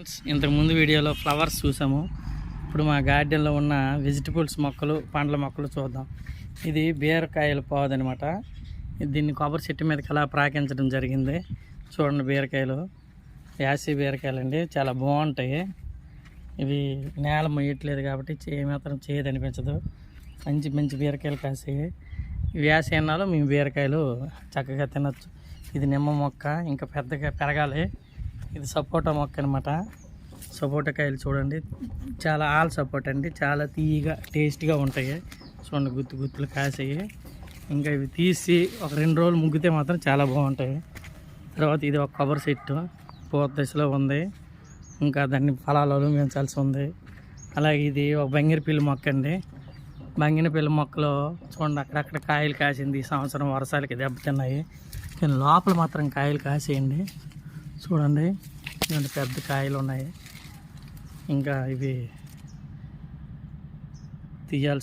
Friends, ఇంతకుముందు వీడియోలో flowers చూసాము. ఇప్పుడు మా గార్డెన్లో ఉన్న వెజిటబుల్స్ మొక్కలు, పండ్ల మొక్కలు చూద్దాం. ఇది బీరకాయల పాదు అనమాట. దీన్ని కొబ్బరి చెట్టు మీదకి అలా ప్రాకించడం జరిగింది. చూడండి, బీరకాయలు యాసీ బీరకాయలు అండి, చాలా బాగుంటాయి. ఇవి నేల మొయ్యట్లేదు కాబట్టి మాత్రం చేయదు అనిపించదు. మంచి మంచి బీరకాయలు కాసాయి. ఇవి యాసీ అన్నాలో మేము బీరకాయలు చక్కగా తినచ్చు. ఇది నిమ్మ మొక్క, ఇంకా పెద్దగా పెరగాలి. ఇది సపోటా మొక్క అనమాట. సపోటా కాయలు చూడండి, చాలా ఆల్ సపోటా అండి, చాలా తీయగా టేస్ట్గా ఉంటాయి. చూడండి, గుత్తు గుత్తులు కాసాయి. ఇంకా ఇవి తీసి ఒక 2 రోజులు ముగ్గితే మాత్రం చాలా బాగుంటాయి. తర్వాత ఇది ఒక కొబ్బరి చెట్టు పూత దశలో ఉంది, ఇంకా దాన్ని ఫలాలు పెంచాల్సి ఉంది. అలాగే ఇది ఒక బంగినపిల్లి మొక్క అండి. బంగినపిల్లి మొక్కలో చూడండి, అక్కడక్కడ కాయలు కాసింది. ఈ సంవత్సరం వర్షాలకి దెబ్బతిన్నాయి, కానీ లోపల మాత్రం కాయలు కాసేయండి. చూడండి, ఇలాంటి పెద్ద కాయలు ఉన్నాయి. ఇంకా ఇవి తీయాల్సి